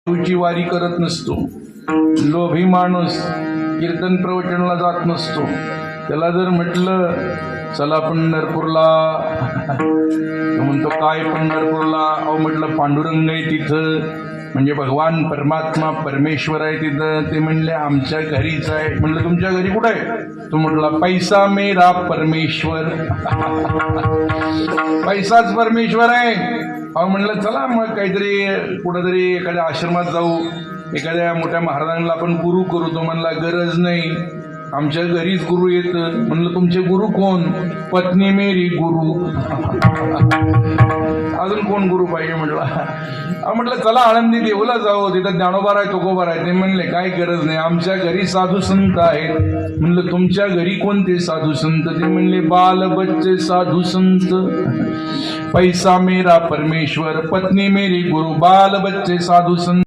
देवची वारी करत नसतो. लोभी माणूस कीर्तन प्रवचनाला जात नसतो. त्याला जर म्हटलं चला पंढरपूरला, तो म्हणतो काय पंढरपूरला? अहो म्हटलं पांडुरंग आहे तिथं, म्हणजे भगवान परमात्मा परमेश्वर आहे तिथं. ते म्हणले आमच्या घरीच आहे. म्हणलं तुमच्या घरी कुठं आहे? तो म्हटला पैसा मेरा परमेश्वर. पैसाच परमेश्वर आहे. अहो म्हणलं चला मग काहीतरी कुठंतरी एखाद्या आश्रमात जाऊ, एखाद्या मोठ्या महाराजांना आपण गुरु करू. तो म्हणला गरज नाही, आमच्या घरीच गुरु येतं. म्हणलं तुमचे गुरु कोण? पत्नी मेरी गुरु. अजून कोण गुरु पाहिजे म्हटलं. म्हटलं चला आळंदी देऊला जाऊ, तिथं ज्ञानोबा आहे तुकोबा आहे. ते म्हणले काय गरज नाही, आमच्या घरी साधू संत आहेत. म्हणलं तुमच्या घरी कोणते साधू संत? ते म्हणले बाल बच्चे साधू संत. पैसा मेरा परमेश्वर, पत्नी मेरी गुरु, बाल बच्चे साधू संत.